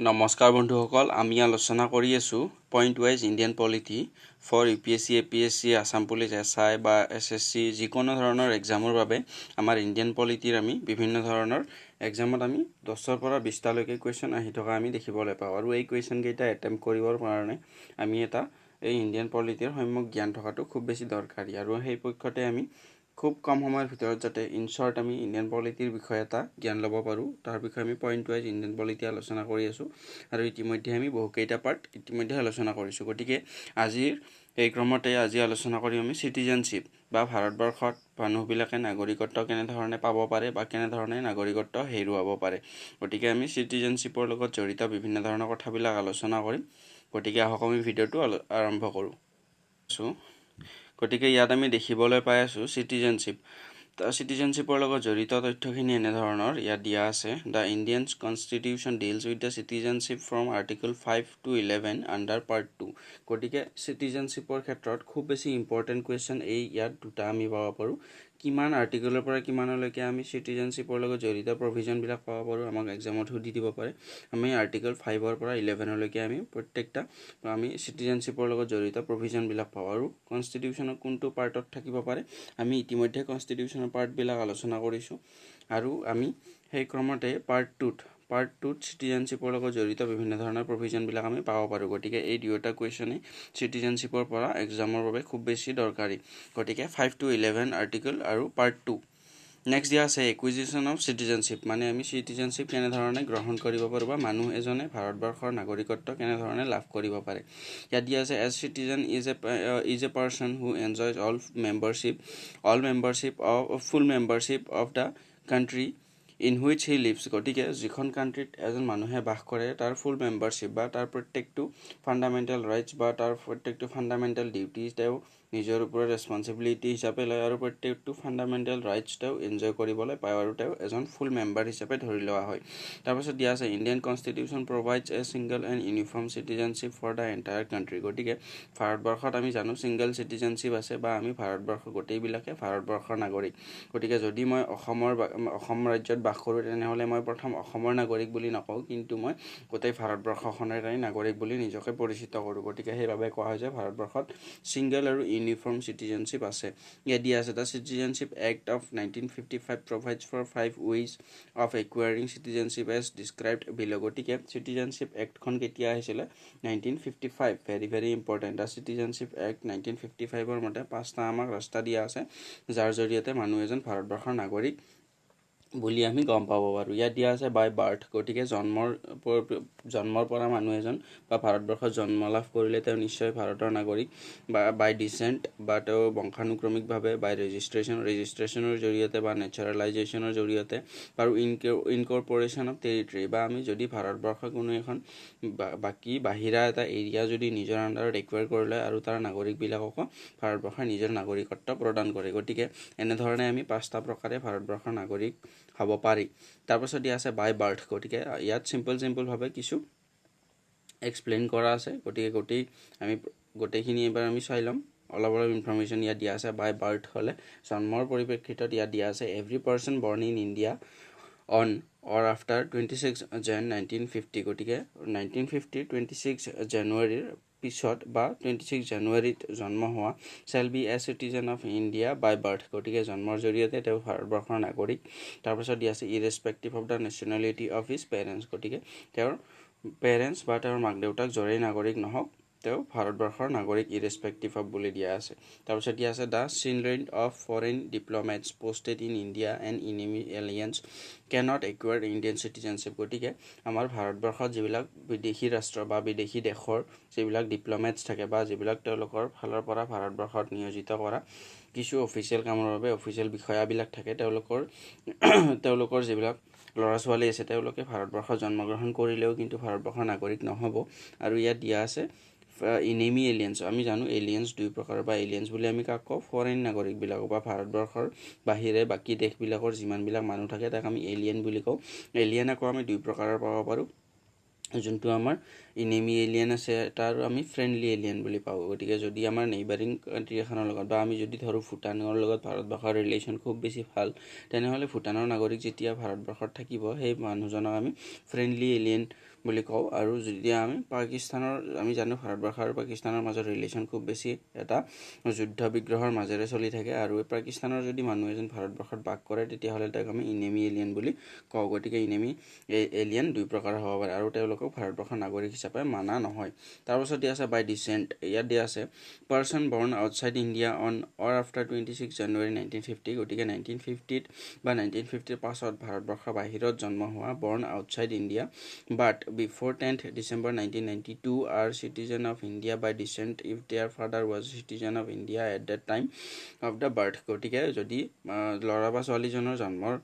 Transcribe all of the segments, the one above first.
নমস্কাৰ বন্ধুসকল, আমি আলোচনা কৰি আছোঁ point wise Indian polity for UPSC, APSC, Assam police, SI বা SSC যিকোনো ধৰণৰ এক্সামৰ বাবে আমাৰ ইণ্ডিয়ান পলিটিৰ আমি বিভিন্ন ধৰণৰ এক্সামত আমি 10ৰ পৰা 20টালৈকে কুৱেশ্যন আহি থকা আমি দেখিবলৈ পাওঁ। আৰু এই কুৱেশ্যনকেইটা এটেম্প কৰিবৰ কাৰণে আমি এই ইণ্ডিয়ান পলিটিৰ সম্যক জ্ঞান থকাটো খুব বেছি দৰকাৰী। আৰু সেই পক্ষতে আমি খুব কম সময়ৰ ভিতৰত যাতে ইনশ্বৰ্ট আমি ইণ্ডিয়ান পলিটিৰ বিষয়ে এটা জ্ঞান ল'ব পাৰোঁ, তাৰ বিষয়ে আমি পইণ্ট ৱাইজ ইণ্ডিয়ান পলিটি আলোচনা কৰি আছোঁ। আৰু ইতিমধ্যে আমি বহুকেইটা পাৰ্ট আলোচনা কৰিছোঁ। গতিকে আজিৰ এই ক্ৰমতে আজি আলোচনা কৰিম আমি চিটিজেনশ্বিপ বা ভাৰতবৰ্ষত মানুহবিলাকে নাগৰিকত্ব কেনেধৰণে পাব পাৰে বা কেনেধৰণে নাগৰিকত্ব হেৰুৱাব পাৰে। গতিকে আমি চিটিজেনশ্বিপৰ লগত জড়িত বিভিন্ন ধৰণৰ কথাবিলাক আলোচনা কৰিম। গতিকে আহক আমি ভিডিঅ'টো আৰম্ভ কৰোঁ। গতিকে ইয়াত আমি দেখিবলৈ পাই আছোঁ চিটিজেনশ্বিপৰ লগত জড়িত তথ্যখিনি এনেধৰণৰ ইয়াত দিয়া আছে। The Indian constitution deals with the citizenship from article 5 to 11 under part 2। গতিকে চিটিজেনশ্বিপৰ ক্ষেত্ৰত খুব বেছি ইম্পৰ্টেণ্ট কুৱেশ্যন ইয়াত দুটা আমি পাব পাৰোঁ। কিমান আৰ্টিকলৰ পৰা কিমানলৈকে আমি চিটিজেনশ্বিপৰ লগত জড়িত প্ৰভিজনবিলাক পাব পাৰোঁ, আমাক এক্সামত সুধি দিব পাৰে। আমি আৰ্টিকল 5ৰ পৰা 11লৈকে আমি প্ৰত্যেকটা আমি চিটিজেনশ্বিপৰ লগত জড়িত প্ৰভিজনবিলাক পাওঁ। আৰু কনষ্টিটিউশ্যনৰ কোনটো পাৰ্টত থাকিব পাৰে, আমি ইতিমধ্যে কনষ্টিটিউশ্যনৰ পাৰ্টবিলাক আলোচনা কৰিছোঁ। আৰু আমি সেই ক্ৰমতে পাৰ্ট টুত চিটিজেনশ্বিপৰ লগত জড়িত বিভিন্ন ধৰণৰ প্ৰভিজনবিলাক আমি পাব পাৰোঁ। গতিকে এই দুয়োটা কুৱেশ্যনেই চিটিজেনশ্বিপৰ পৰা এক্সামৰ বাবে খুব বেছি দৰকাৰী। গতিকে 5 to 11 আৰ্টিকল আৰু পাৰ্ট 2। নেক্সট দিয়া আছে একুইজিশ্যন অফ চিটিজেনশ্বিপ, মানে আমি চিটিজেনশ্বিপ কেনেধৰণে গ্ৰহণ কৰিব পাৰোঁ বা মানুহ এজনে ভাৰতবৰ্ষৰ নাগৰিকত্ব কেনেধৰণে লাভ কৰিব পাৰে। ইয়াত দিয়া আছে as citizen is a person who enjoys full membership of the country in which he lives. গতিকে যিখন কাণ্ট্ৰিত এজন মানুহে বাস কৰে তাৰ ফুল মেম্বাৰশ্বিপ বা তাৰ প্ৰত্যেকটো ফাণ্ডামেণ্টেল ৰাইটছ বা তাৰ প্ৰত্যেকটো ফাণ্ডামেণ্টেল ডিউটিজ তেওঁ নিজৰ ওপৰত ৰেছপনচিবিলিটি হিচাপে লয় আৰু প্ৰত্যেকটো ফাণ্ডামেণ্টেল ৰাইটছ তেওঁ এনজয় কৰিবলৈ পায় আৰু তেওঁ এজন ফুল মেম্বাৰ হিচাপে ধৰি লোৱা হয়। তাৰপাছত দিয়া আছে Indian constitution provides a single and uniform citizenship for the entire country. গতিকে ভাৰতবৰ্ষত আমি জানো ছিংগল চিটিজেনশ্বিপ আছে বা আমি ভাৰতবৰ্ষৰ গোটেইবিলাকে ভাৰতবৰ্ষৰ নাগৰিক। গতিকে যদি মই অসম ৰাজ্যত বাস কৰোঁ তেনেহ'লে মই প্ৰথম অসমৰ নাগৰিক বুলি নকওঁ, কিন্তু মই গোটেই ভাৰতবৰ্ষখনৰে নাগৰিক বুলি নিজকে পৰিচিত কৰোঁ। গতিকে সেইবাবে কোৱা হয় যে ভাৰতবৰ্ষত ছিংগল আৰু ইউনিফৰ্ম চিটিজেনশ্বিপ আছে। ইয়াত দিয়া আছে the citizenship act of 1955 provides for 5 ways of acquiring citizenship as described below'. গতিকে চিটিজেনশ্বিপ এক্টখন কেতিয়া আহিছিলে? 1955। Very important. The citizenship act 1955ৰ মতে 5টা আমাক ৰাস্তা দিয়া আছে যাৰ জৰিয়তে মানুহ এজন ভাৰতবৰ্ষৰ নাগৰিক বুলি আমি গম পাব পাৰোঁ। ইয়াত দিয়া আছে বাই বাৰ্থ। গতিকে জন্মৰ পৰা মানুহ এজন বা ভাৰতবৰ্ষত জন্ম লাভ কৰিলে তেওঁ নিশ্চয় ভাৰতৰ নাগৰিক। বা বাই ডিচেণ্ট বা তেওঁ বংশানুক্ৰমিকভাৱে বাই ৰেজিষ্ট্ৰেশ্যনৰ জৰিয়তে বা নেচাৰেলাইজেশ্যনৰ জৰিয়তে আৰু ইনকৰ্পৰেশ্যন অফ টেৰিটৰী বা আমি যদি ভাৰতবৰ্ষৰ কোনো এখন বাকী বাহিৰা এটা এৰিয়া যদি নিজৰ আণ্ডাৰত একুৱায়াৰ কৰি লয় আৰু তাৰ নাগৰিকবিলাককো ভাৰতবৰ্ষৰ নিজৰ নাগৰিকত্ব প্ৰদান কৰে। গতিকে এনেধৰণে আমি 5টা প্ৰকাৰে ভাৰতবৰ্ষৰ নাগৰিক হ'ব পাৰি। তাৰপাছত দিয়া আছে বাই বাৰ্থ। গতিকে ইয়াত চিম্পলভাৱে কিছু এক্সপ্লেইন কৰা আছে। গতিকে আমি গোটেইখিনি এবাৰ আমি চাই ল'ম। অলপ ইনফৰ্মেশ্যন ইয়াত দিয়া আছে। বাই বাৰ্থ হ'লে জন্মৰ পৰিপ্ৰেক্ষিতত ইয়াত দিয়া আছে every person born in India on or after 26 Jan 1950। গতিকে 1950 26 জানুৱাৰীৰ পিছত বা 26 জানুৱাৰীত জন্ম হোৱা shall be a citizen of India by birth. গতিকে জন্মৰ জৰিয়তে তেওঁ ভাৰতবৰ্ষৰ নাগৰিক। তাৰপাছত দিয়া আছে irrespective of the nationality of his parents. গতিকে তেওঁৰ পেৰেণ্টছ বা তেওঁৰ মাক দেউতাক য'ৰেই নাগৰিক নহওক তেওঁ ভাৰতবৰ্ষৰ নাগৰিক ইৰেছপেক্টিভ অফ বুলি দিয়া আছে। তাৰপিছত দিয়া আছে the children of foreign diplomats posted in India and enemy aliens cannot acquired Indian citizenship. গতিকে আমাৰ ভাৰতবৰ্ষত যিবিলাক বিদেশী ৰাষ্ট্ৰ বা বিদেশী দেশৰ যিবিলাক ডিপ্ল'মেটছ থাকে বা যিবিলাক তেওঁলোকৰ ফালৰ পৰা ভাৰতবৰ্ষত নিয়োজিত কৰা কিছু অফিচিয়েল কামৰ বাবে অফিচিয়েল বিষয়াবিলাক থাকে, তেওঁলোকৰ যিবিলাক ল'ৰা ছোৱালী আছে তেওঁলোকে ভাৰতবৰ্ষত জন্মগ্ৰহণ কৰিলেও কিন্তু ভাৰতবৰ্ষৰ নাগৰিক নহ'ব। আৰু ইয়াত দিয়া আছে ইনেমি এলিয়েন্স। আমি জানো এলিয়েন্স দুই প্ৰকাৰৰ বা এলিয়েন্স বুলি আমি কাক কওঁ? ফৰেইন নাগৰিকবিলাকক বা ভাৰতবৰ্ষৰ বাহিৰে বাকী দেশবিলাকৰ যিমানবিলাক মানুহ থাকে তাক আমি এলিয়েন বুলি কওঁ। এলিয়েন আকৌ আমি দুই প্ৰকাৰৰ পাব পাৰোঁ। যোনটো আমাৰ ইনেমি এলিয়েন আছে তাৰ আমি ফ্ৰেণ্ডলি এলিয়েন বুলি পাওঁ। গতিকে যদি আমাৰ নেইবাৰিং কাণ্ট্ৰি এখনৰ লগত বা আমি যদি ধৰোঁ ভূটানৰ লগত ভাৰতবৰ্ষৰ ৰিলেশ্যন খুব বেছি ভাল, তেনেহ'লে ভূটানৰ নাগৰিক যেতিয়া ভাৰতবৰ্ষত থাকিব সেই মানুহজনক আমি ফ্ৰেণ্ডলি এলিয়েন বুলি কওঁ। আৰু যদি আমি পাকিস্তানৰ আমি জানো ভাৰতবৰ্ষ আৰু পাকিস্তানৰ মাজত ৰিলেশ্যন খুব বেছি এটা যুদ্ধ বিগ্ৰহৰ মাজেৰে চলি থাকে। আৰু পাকিস্তানৰ যদি মানুহ এজন ভাৰতবৰ্ষত বাস কৰে তেতিয়াহ'লে তেওঁক আমি ইনেমি এলিয়েন বুলি কওঁ। গতিকে ইনেমি এলিয়েন দুই প্ৰকাৰৰ হ'ব পাৰে আৰু তেওঁলোকক ভাৰতবৰ্ষৰ নাগৰিক হিচাপে মানা নহয়। তাৰপাছত দিয়া আছে বাই ডিচেণ্ট। ইয়াত দিয়া আছে person born outside India on or after 26 January 1950। গতিকে 1950 বা 1950 পাছত ভাৰতবৰ্ষৰ বাহিৰত জন্ম হোৱা বৰ্ণ outside India but before 10th December 1992 are citizen of India by descent if their father was citizen of India at that time of the birth। গতিকে যদি ল'ৰা বা ছোৱালীজনৰ জন্মৰ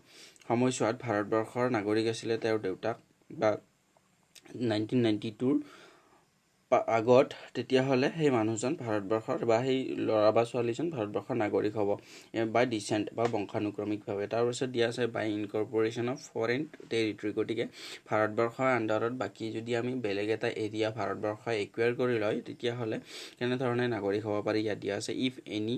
সময়ছোৱাত ভাৰতবৰ্ষৰ নাগৰিক আছিলে তেওঁৰ দেউতাক বা 1992ৰ আগত, তেতিয়াহ'লে সেই মানুহজন ভাৰতবৰ্ষৰ বা সেই ল'ৰা বা ছোৱালীজন ভাৰতবৰ্ষৰ নাগৰিক হ'ব বাই ডিচেণ্ট বা বংশানুক্ৰমিকভাৱে। তাৰপিছত দিয়া আছে বাই ইনকৰ্পৰেশ্যন অফ ফৰেইন টেৰিটৰী। গতিকে ভাৰতবৰ্ষৰ আণ্ডাৰত বাকী যদি আমি বেলেগ এটা এৰিয়া ভাৰতবৰ্ষই একুৱেৰ কৰি লয় তেতিয়াহ'লে কেনেধৰণে নাগৰিক হ'ব পাৰি। ইয়াত দিয়া আছে if any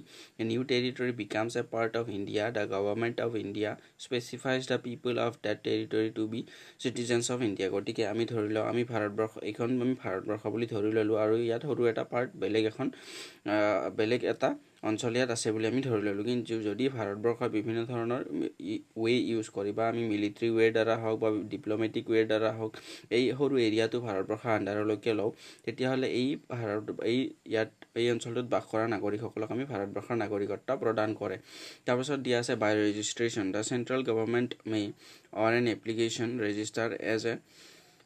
new territory becomes a part of India the government of India specifies the people of that territory to be citizens of India. গতিকে আমি ধৰি লওঁ আমি ভাৰতবৰ্ষ এইখন আমি ভাৰতবৰ্ষ বুলি ধৰি ল'লোঁ আৰু ইয়াত সৰু এটা পাৰ্ট বেলেগ এটা অঞ্চল ইয়াত আছে বুলি আমি ধৰি ল'লোঁ। কিন্তু যদি ভাৰতবৰ্ষৰ বিভিন্ন ধৰণৰ ৱে ইউজ কৰি বা আমি মিলিটাৰী ৱেৰ দ্বাৰা হওক বা ডিপ্ল'মেটিক ৱেৰ দ্বাৰা হওক এই সৰু এৰিয়াটো ভাৰতবৰ্ষৰ আণ্ডাৰলৈকে লওঁ তেতিয়াহ'লে এই অঞ্চলটোত বাস কৰা নাগৰিকসকলক আমি ভাৰতবৰ্ষৰ নাগৰিকত্ব প্ৰদান কৰে। তাৰপাছত দিয়া আছে by registration the central government may on an application register as a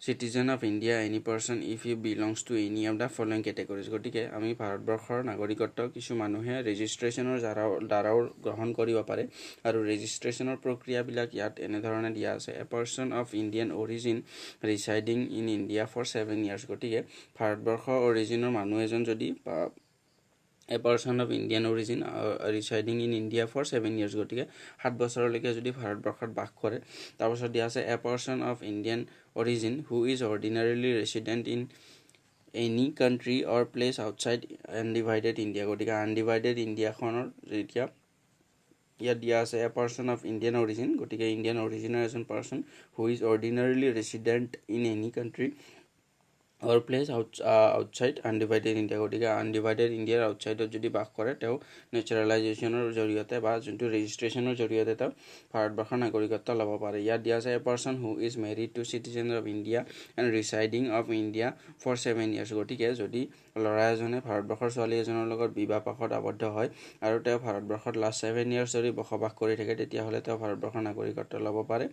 citizen of India any person if you belongs to any of the following categories. গতিকে আমি ভাৰতবৰ্ষৰ নাগৰিকত্ব কিছু মানুহে ৰেজিষ্ট্ৰেশ্যনৰ দ্বাৰাও গ্ৰহণ কৰিব পাৰে আৰু ৰেজিষ্ট্ৰেশ্যনৰ প্ৰক্ৰিয়াবিলাক ইয়াত এনেধৰণে দিয়া আছে a person of Indian origin residing in India for 7 years। গতিকে ভাৰতবৰ্ষৰ অৰিজিনৰ মানুহ এজন যদি a person of Indian origin residing in India for 7 years। গতিকে 7 বছৰলৈকে যদি ভাৰতবৰ্ষত বাস কৰে। তাৰপাছত দিয়া আছে a person of Indian origin who is ordinarily resident in any country or place outside undivided India. গতিকে আনডিভাইডেড ইণ্ডিয়াখনৰ যেতিয়া ইয়াত দিয়া আছে a person of Indian origin. গতিকে ইণ্ডিয়ান অৰিজিনৰ এজন person who is ordinarily resident in any country or place outside undivided India. গতিকে আনডিভাইডেড ইণ্ডিয়াৰ আউটছাইডত যদি বাস কৰে তেওঁ নেচাৰেলাইজেশ্যনৰ জৰিয়তে বা যোনটো ৰেজিষ্ট্ৰেশ্যনৰ জৰিয়তে তেওঁ ভাৰতবৰ্ষৰ নাগৰিকত্ব ল'ব পাৰে। ইয়াত দিয়া আছে a person who is married to citizen of India and residing of India for 7 years। গতিকে যদি ল'ৰা এজনে ভাৰতবৰ্ষৰ ছোৱালী এজনৰ লগত বিবাহ পাশত আবদ্ধ হয় আৰু তেওঁ ভাৰতবৰ্ষত লাষ্ট 7 years যদি বসবাস কৰি থাকে তেতিয়াহ'লে তেওঁ ভাৰতবৰ্ষৰ নাগৰিকত্ব ল'ব পাৰে।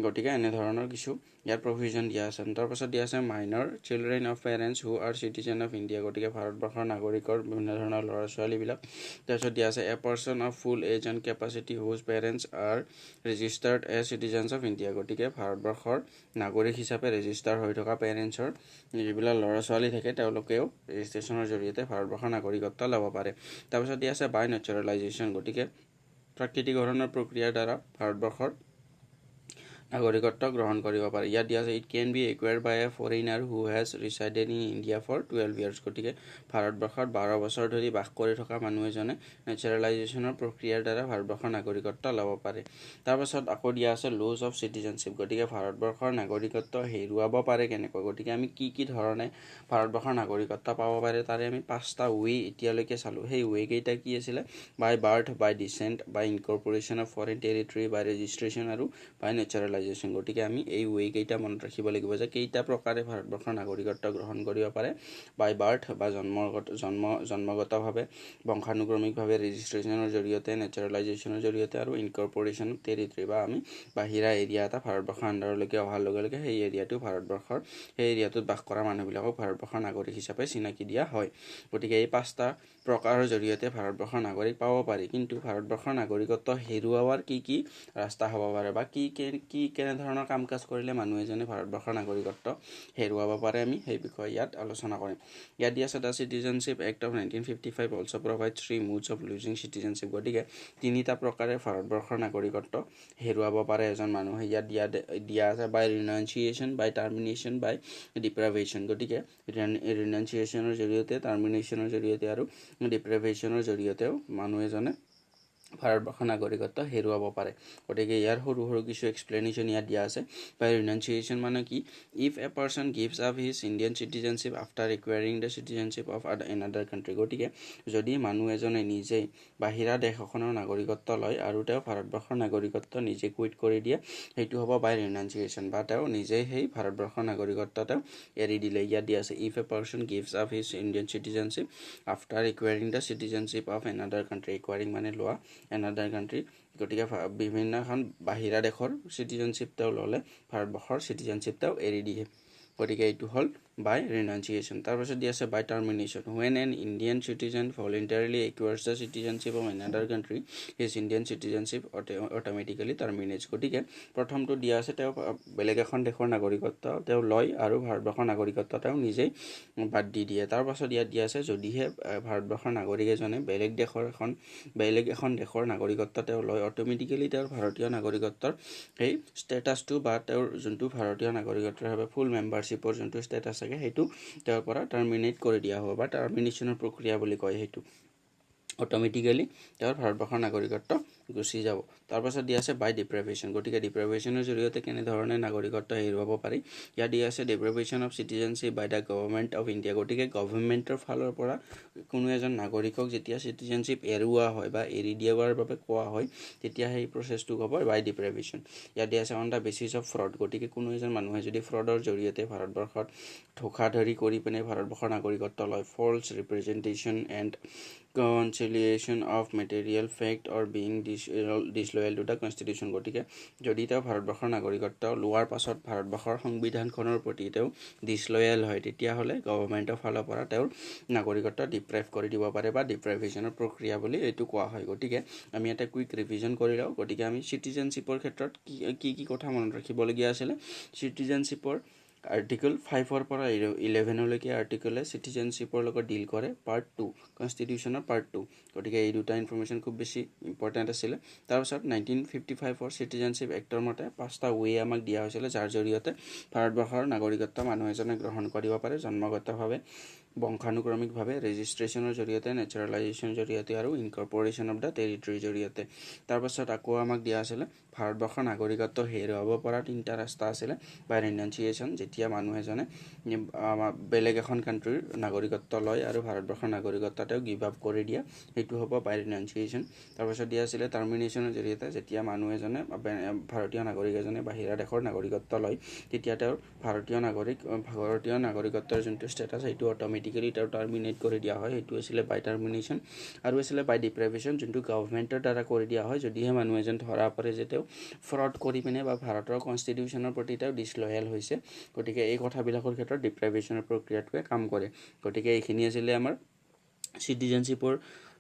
গতিকে এনেধৰণৰ কিছু ইয়াৰ প্ৰভিজন দিয়া আছে। তাৰপাছত দিয়া আছে minor children of parents who R citizen of India. গতিকে ভাৰতবৰ্ষৰ নাগৰিকৰ বিভিন্ন ধৰণৰ ল'ৰা ছোৱালীবিলাক। তাৰপিছত দিয়া আছে a person of full age and capacity whose parents are registered as citizens of India. গতিকে ভাৰতবৰ্ষৰ নাগৰিক হিচাপে ৰেজিষ্টাৰ হৈ থকা পেৰেণ্টছৰ যিবিলাক ল'ৰা ছোৱালী থাকে তেওঁলোকেও ৰেজিষ্ট্ৰেশ্যনৰ জৰিয়তে ভাৰতবৰ্ষৰ নাগৰিকত্ব ল'ব পাৰে। তাৰপিছত দিয়া আছে বাই নেচাৰেলাইজেশ্যন। গতিকে প্ৰাকৃতিকৰণৰ প্ৰক্ৰিয়াৰ দ্বাৰা ভাৰতবৰ্ষৰ নাগৰিকত্ব গ্ৰহণ কৰিব পাৰে। ইয়াত দিয়া আছে it can be acquired by a foreigner who has resided in India for 12 years। গতিকে ভাৰতবৰ্ষত 12 বছৰ ধৰি বাস কৰি থকা মানুহ এজনে নেচাৰেলাইজেশ্যনৰ প্ৰক্ৰিয়াৰ দ্বাৰা ভাৰতবৰ্ষৰ নাগৰিকত্ব ল'ব পাৰে। তাৰপাছত আকৌ দিয়া আছে লজ অফ চিটিজেনশ্বিপ। গতিকে ভাৰতবৰ্ষৰ নাগৰিকত্ব হেৰুৱাব পাৰে কেনেকৈ। গতিকে আমি কি ধৰণে ভাৰতবৰ্ষৰ নাগৰিকত্ব পাব পাৰে তাৰে আমি 5টা ৱে এতিয়ালৈকে চালোঁ। সেই ৱে কেইটা কি আছিলে by birth by descent by incorporation of foreign territory by registration আৰু বাই নেচাৰেলাইজেশ্যন। গতিকে আমি এই ৱে কেইটা মনত ৰাখিব লাগিব যে কেইটা প্ৰকাৰে ভাৰতবৰ্ষৰ নাগৰিকত্ব গ্ৰহণ কৰিব পাৰে। বাই বাৰ্থ বা জন্মগতভাৱে বংশানুক্ৰমিকভাৱে ৰেজিষ্ট্ৰেশ্যনৰ জৰিয়তে নেচাৰেলাইজেশ্যনৰ জৰিয়তে আৰু ইনকৰ্পৰেশ্যন টেৰিটৰী বা আমি বাহিৰা এৰিয়া এটা ভাৰতবৰ্ষৰ আণ্ডাৰলৈকে অহাৰ লগে লগে সেই এৰিয়াটোত বাস কৰা মানুহবিলাকক ভাৰতবৰ্ষৰ নাগৰিক হিচাপে চিনাকি দিয়া হয়। গতিকে এই 5টা প্ৰকাৰৰ জৰিয়তে ভাৰতবৰ্ষৰ নাগৰিক পাব পাৰি। কিন্তু ভাৰতবৰ্ষৰ নাগৰিকত্ব হেৰুওৱাৰ কি ৰাস্তা হ'ব পাৰে বা কেনেধৰণৰ কাম কাজ কৰিলে মানুহ এজনে ভাৰতবৰ্ষৰ নাগৰিকত্ব হেৰুৱাব পাৰে আমি সেই বিষয়ে ইয়াত আলোচনা কৰিম। ইয়াত দিয়া আছে the citizenship act of 1955 also' provide 3 modes of losing citizenship. গতিকে 3টা প্ৰকাৰে ভাৰতবৰ্ষৰ নাগৰিকত্ব হেৰুৱাব পাৰে এজন মানুহে। ইয়াত দিয়া আছে বাই ৰিনাউন্সিয়েশ্যন বাই টাৰ্মিনেশ্যন বাই ডিপ্ৰাভেশ্যন। গতিকে ৰিনাউন্সিয়েশ্যনৰ জৰিয়তে টাৰ্মিনেশ্যনৰ জৰিয়তে আৰু ডিপ্ৰাভেশ্যনৰ জৰিয়তেও মানুহ এজনে ভাৰতবৰ্ষৰ নাগৰিকত্ব হেৰুৱাব পাৰে গতিকে ইয়াৰ সৰু সৰু কিছু এক্সপ্লেনেশ্যন ইয়াত দিয়া আছে বাই ৰিনাউন্সিয়েশ্যন মানে কি if a person gives up his Indian citizenship after acquiring the citizenship of another country গতিকে যদি মানুহ এজনে নিজেই বাহিৰা দেশ এখনৰ নাগৰিকত্ব লয় আৰু তেওঁ ভাৰতবৰ্ষৰ নাগৰিকত্ব নিজে কুইট কৰি দিয়ে সেইটো হ'ব বাই ৰিনাউন্সিয়েশ্যন বা তেওঁ নিজেই সেই ভাৰতবৰ্ষৰ নাগৰিকত্ব তেওঁ এৰি দিলে ইয়াত দিয়া আছে if a person gives up his Indian citizenship after acquiring the citizenship of another country acquiring মানে লোৱা এনাডাৰ কাণ্ট্ৰি গতিকে বিভিন্ন এখন বাহিৰা দেশৰ চিটিজেনশ্বিপ তেওঁ ল'লে ভাৰতবৰ্ষৰ চিটিজেনশ্বিপ তেওঁ এৰি দিয়ে গতিকে এইটো হ'ল বাই ৰিনাউন্সিয়েশ্যন তাৰপাছত দিয়া আছে by termination when an Indian citizen voluntarily acquires the citizenship of another country his Indian citizenship automatically terminates গতিকে প্ৰথমটো দিয়া আছে তেওঁ বেলেগ এখন দেশৰ নাগৰিকত্ব তেওঁ লয় আৰু ভাৰতবৰ্ষৰ নাগৰিকত্ব তেওঁ নিজেই বাদ দি দিয়ে তাৰপাছত ইয়াত দিয়া আছে যদিহে ভাৰতবৰ্ষৰ নাগৰিক এজনে বেলেগ এখন দেশৰ নাগৰিকত্ব তেওঁ লয় অট'মেটিকেলি তেওঁৰ ভাৰতীয় নাগৰিকত্বৰ সেই ষ্টেটাছটো বা তেওঁৰ যোনটো ভাৰতীয় নাগৰিকত্বৰ বাবে ফুল মেম্বাৰশ্বিপৰ যোনটো ষ্টেটাছ থাকে সেইটো তেওঁৰ পৰা টাৰ্মিনেট কৰি দিয়া হ'ব বা টাৰ্মিনেশ্যনৰ প্ৰক্ৰিয়া বুলি কয় সেইটো অট'মেটিকেলি তেওঁৰ ভাৰতবৰ্ষৰ নাগৰিকত্ব গুচি যাব তাৰপাছত দিয়া আছে বাই ডিপ্ৰাইভেশ্যন গতিকে ডিপ্ৰাইভেশ্যনৰ জৰিয়তে কেনেধৰণে নাগৰিকত্ব হেৰুৱাব পাৰি ইয়াত দিয়া আছে deprivation of citizenship by the government of India গতিকে গভৰ্ণমেণ্টৰ ফালৰ পৰা কোনো এজন নাগৰিকক যেতিয়া চিটিজেনশ্বিপ এৰুওৱা হয় বা এৰি দিয়াৰ বাবে কোৱা হয় তেতিয়া সেই প্ৰচেছটো হ'ব বাই ডিপ্ৰাইভেশ্যন ইয়াত দিয়া আছে on the basis of fraud গতিকে কোনো এজন মানুহে যদি ফ্ৰডৰ জৰিয়তে ভাৰতবৰ্ষত ধোখাধৰি কৰি পিনে ভাৰতবৰ্ষৰ নাগৰিকত্ব লয় false representation and conciliation of material fact or being disloyal to the constitution গতিকে যদি তেওঁ ভাৰতবৰ্ষৰ নাগৰিকত্ব লোৱাৰ পাছত ভাৰতবৰ্ষৰ সংবিধানখনৰ প্ৰতি তেওঁ ডিছলয়েল হয় তেতিয়াহ'লে গভৰ্ণমেণ্টৰ ফালৰ পৰা তেওঁৰ নাগৰিকত্ব ডিপ্ৰাইভ কৰি দিব পাৰে বা ডিপ্ৰাইভেশ্যনৰ প্ৰক্ৰিয়া বুলি এইটো কোৱা হয় গতিকে আমি এটা কুইক ৰিভিজন কৰি লওঁ গতিকে আমি চিটিজেনশ্বিপৰ ক্ষেত্ৰত কি কথা মনত ৰাখিবলগীয়া আছিলে চিটিজেনশ্বিপৰ আৰ্টিকল 5ৰ পৰা 11লৈকে আৰ্টিকলে চিটিজেনশ্বিপৰ লগত ডিল কৰে পাৰ্ট 2 কনষ্টিটিউশ্যনৰ পাৰ্ট 2 গতিকে এই দুটা ইনফৰ্মেশ্যন খুব বেছি ইম্পৰ্টেণ্ট আছিলে তাৰপিছত 1955 চিটিজেনশ্বিপ এক্টৰ মতে 5টা ৱে আমাক দিয়া হৈছিলে যাৰ জৰিয়তে ভাৰতবৰ্ষৰ নাগৰিকত্ব মানুহ এজনে গ্ৰহণ কৰিব পাৰে জন্মগতভাৱে বংশানুক্ৰমিকভাৱে ৰেজিষ্ট্ৰেশ্যনৰ জৰিয়তে নেচাৰেলাইজেশ্যনৰ জৰিয়তে আৰু ইনকৰ্পৰেশ্যন অফ দ্য টেৰিটৰীৰ জৰিয়তে তাৰপাছত আকৌ আমাক দিয়া আছিলে ভাৰতবৰ্ষৰ নাগৰিকত্ব হেৰুৱাব পৰা 3টা ৰাস্তা আছিলে বাই ৰিনাউন্সিয়েশ্যন যেতিয়া মানুহ এজনে বেলেগ এখন কাণ্ট্ৰিৰ নাগৰিকত্ব লয় আৰু ভাৰতবৰ্ষৰ নাগৰিকত্ব তেওঁ গিভ আপ কৰি দিয়ে সেইটো হ'ব বাই ৰিনাউন্সিয়েশ্যন তাৰপাছত দিয়া আছিলে টাৰ্মিনেশ্যনৰ জৰিয়তে যেতিয়া মানুহ এজনে ভাৰতীয় নাগৰিক এজনে বাহিৰা দেশৰ নাগৰিকত্ব লয় তেতিয়া তেওঁৰ ভাৰতীয় নাগৰিকত্বৰ যোনটো ষ্টেটাছ সেইটো অট'মেটিকেলি তেওঁ টাৰ্মিনেট কৰি দিয়া হয় সেইটো আছিলে বাই টাৰ্মিনেশ্যন আৰু আছিলে বাই ডিপ্ৰাইভেশ্যন যোনটো গভৰ্ণমেণ্টৰ দ্বাৰা কৰি দিয়া হয় যদিহে মানুহ এজন ধৰা পৰে যে তেওঁ ফ্ৰড কৰি পিনে বা ভাৰতৰ কনষ্টিটিউশ্যনৰ প্ৰতি তেওঁ ডিছলয়েল হৈছে গতিকে এই কথাবিলাকৰ ক্ষেত্ৰত ডিপ্ৰাইভেশ্যনৰ প্ৰক্ৰিয়াটোৱে কাম কৰে গতিকে এইখিনি আছিলে আমাৰ চিটিজেনশ্বিপৰ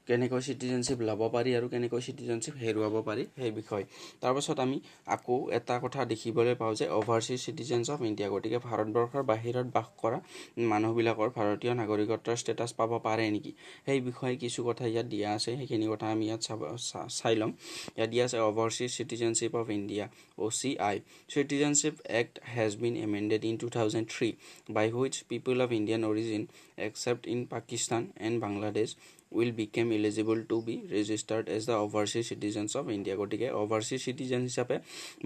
কেনেকৈ চিটিজেনশ্বিপ ল'ব পাৰি আৰু কেনেকৈ চিটিজেনশ্বিপ হেৰুৱাব পাৰি সেই বিষয় তাৰপাছত আমি আকৌ এটা কথা দেখিবলৈ পাওঁ যে অভাৰচিজ চিটিজেনছ অফ ইণ্ডিয়া গতিকে ভাৰতবৰ্ষৰ বাহিৰত বাস কৰা মানুহবিলাকৰ ভাৰতীয় নাগৰিকত্বৰ ষ্টেটাছ পাব পাৰে নেকি সেই বিষয়ে কিছু কথা ইয়াত দিয়া আছে সেইখিনি কথা আমি ইয়াত চাই ল'ম ইয়াত দিয়া আছে overseas citizenship of India OCI Citizenship Act has been amended in 2003 by which people of Indian origin except in Pakistan and Bangladesh will become eligible to be registered as the overseas citizens of India গতিকে overseas citizen হিচাপে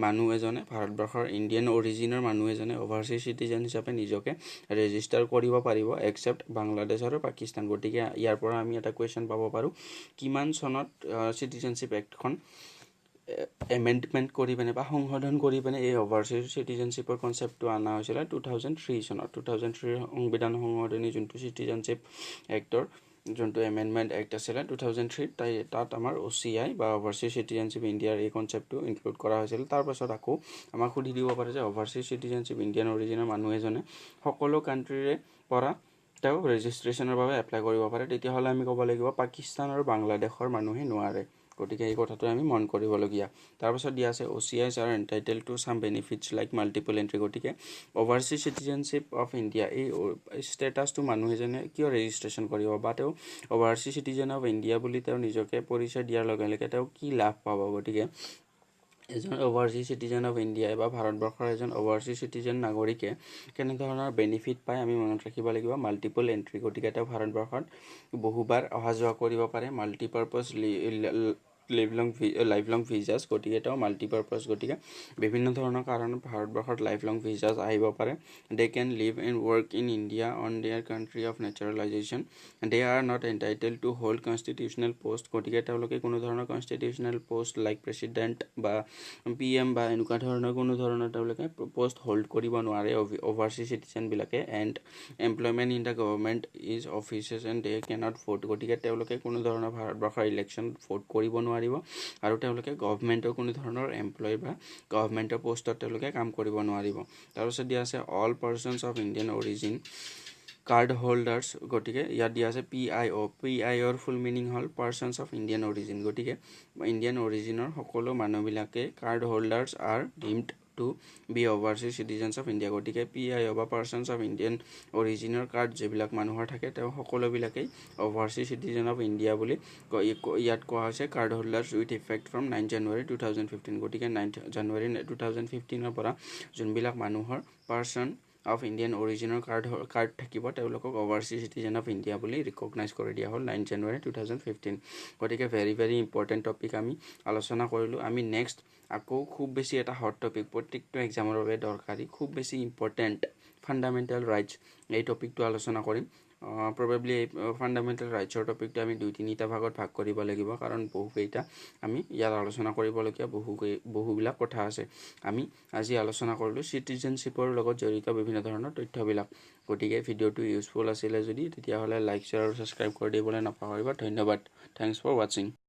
মানুহ এজনে ভাৰতবৰ্ষৰ Indian অৰিজিনৰ মানুহ এজনে overseas citizen হিচাপে নিজকে register কৰিব পাৰিব এক্সেপ্ট বাংলাদেশ আৰু পাকিস্তান গতিকে ইয়াৰ পৰা আমি এটা কুৱেশ্যন পাব পাৰোঁ কিমান চনত চিটিজেনশ্বিপ এক্টখন এমেণ্ডমেণ্ট কৰি পিনে বা সংশোধন কৰি পিনে এই অভাৰচিজ চিটিজেনশ্বিপৰ কনচেপ্টটো অনা হৈছিলে 2003 চনত 2003 সংবিধান সংশোধনী যোনটো চিটিজেনশ্বিপ এক্টৰ যোনটো এমেণ্ডমেণ্ট এক্ট আছিলে 2003 তাত আমাৰ OCI বা অভাৰচিজ চিটিজেনশ্বিপ ইণ্ডিয়াৰ এই কনচেপ্টটো ইনক্লুড কৰা হৈছিল তাৰপাছত আকৌ আমাক সুধি দিব পাৰে যে অভাৰচিজ চিটিজেনশ্বিপ ইণ্ডিয়ান অৰিজিনৰ মানুহ এজনে সকলো কাণ্ট্ৰিৰে পৰা তেওঁ ৰেজিষ্ট্ৰেশ্যনৰ বাবে এপ্লাই কৰিব পাৰে তেতিয়াহ'লে আমি ক'ব লাগিব পাকিস্তান আৰু বাংলাদেশৰ মানুহে নোৱাৰে গতিকে এই কথাটো আমি মন কৰিবলগীয়া তাৰপাছত দিয়া আছে OCIs are entitled to some benefits like multiple entry গতিকে overseas citizenship of India এই ষ্টেটাছটো মানুহ এজনে কিয় ৰেজিষ্ট্ৰেশ্যন কৰিব বা তেওঁ overseas citizen of India বুলি তেওঁ নিজকে পৰিচয় দিয়াৰ লগে লগে তেওঁ কি লাভ পাব গতিকে এজন overseas citizen of India বা ভাৰতবৰ্ষৰ এজন overseas citizen নাগৰিকে কেনেধৰণৰ বেনিফিট পায় আমি মনত ৰাখিব লাগিব মাল্টিপল এণ্ট্ৰি গতিকে তেওঁ ভাৰতবৰ্ষত বহুবাৰ অহা যোৱা কৰিব পাৰে মাল্টিপাৰ্পাছ লাইফ লং ভিজাছ গতিকে এটাও মাল্টিপাৰপাছ গতিকে বিভিন্ন ধৰণৰ কাৰণত ভাৰতবৰ্ষত লাইফ লং ভিজাছ আহিব পাৰে they can live and work in India on their country of naturalisation they are not entitled to hold constitutional post গতিকে তেওঁলোকে কোনো ধৰণৰ কনষ্টিটিউচনেল পোষ্ট লাইক প্ৰেচিডেণ্ট বা PM বা এনেকুৱা ধৰণৰ কোনো ধৰণৰ তেওঁলোকে পোষ্ট হোল্ড কৰিব নোৱাৰে অভাৰচিজ চিটিজেনবিলাকে and employment in the government is offices and they cannot vote গতিকে তেওঁলোকে কোনো ধৰণৰ ভাৰতবৰ্ষৰ ইলেকশ্যন ভোট কৰিব নোৱাৰিব আৰু তেওঁলোকে গভৰ্ণমেণ্টৰ কোনো ধৰণৰ এমপ্লয় বা গভৰ্ণমেণ্টৰ পোষ্টত তেওঁলোকে কাম কৰিব নোৱাৰিব তাৰপিছত দিয়া আছে all persons of Indian origin card holders গতিকে ইয়াত দিয়া আছে PIOৰ ফুল মিনিং হ'ল পাৰ্চনছ অফ ইণ্ডিয়ান অৰিজিন গতিকে ইণ্ডিয়ান অৰিজিনৰ সকলো মানুহবিলাকে card holders are deemed to be overseas citizens of India গতিকে PIO বা পাৰ্চনছ অফ ইণ্ডিয়ান অৰিজিনৰ কাৰ্ড যিবিলাক মানুহৰ থাকে তেওঁ সকলোবিলাকেই অভাৰচিজ চিটিজেন অফ ইণ্ডিয়া বুলি ইয়াত কোৱা হৈছে card holders with effect from 9 জানুৱাৰী 2015 গতিকে 9 জানুৱাৰী 2015ৰ পৰা যোনবিলাক মানুহৰ পাৰ্চন অফ ইণ্ডিয়ান অৰিজিনৰ কাৰ্ড থাকিব তেওঁলোকক অভাৰচিজ চিটিজেন অফ ইণ্ডিয়া বুলি ৰিকগনাইজ কৰি দিয়া হ'ল 9 জানুৱাৰী 2015 গতিকে ভেৰি ইম্পৰ্টেণ্ট টপিক আমি আলোচনা কৰিলোঁ আমি নেক্সট আকৌ খুব বেছি এটা হট টপিক প্ৰত্যেকটো এক্সামৰ বাবে দৰকাৰী খুব বেছি ইম্পৰ্টেণ্ট ফাণ্ডামেণ্টেল ৰাইটছ এই টপিকটো আলোচনা কৰিম প্ৰবেবলি এই ফাণ্ডামেণ্টেল ৰাইটছৰ টপিকটো আমি 2-3টা ভাগত ভাগ কৰিব লাগিব কাৰণ বহুকেইটা আমি ইয়াত আলোচনা কৰিবলগীয়া বহুবিলাক কথা আছে আমি আজি আলোচনা কৰিলোঁ চিটিজেনশ্বিপৰ লগত জড়িত বিভিন্ন ধৰণৰ তথ্যবিলাক গতিকে ভিডিঅ'টো ইউজফুল আছিলে যদি তেতিয়াহ'লে লাইক শ্বেয়াৰ আৰু ছাবস্ক্ৰাইব কৰি দিবলৈ নাপাহৰিবা ধন্যবাদ থেংকছ ফৰ ৱাচিং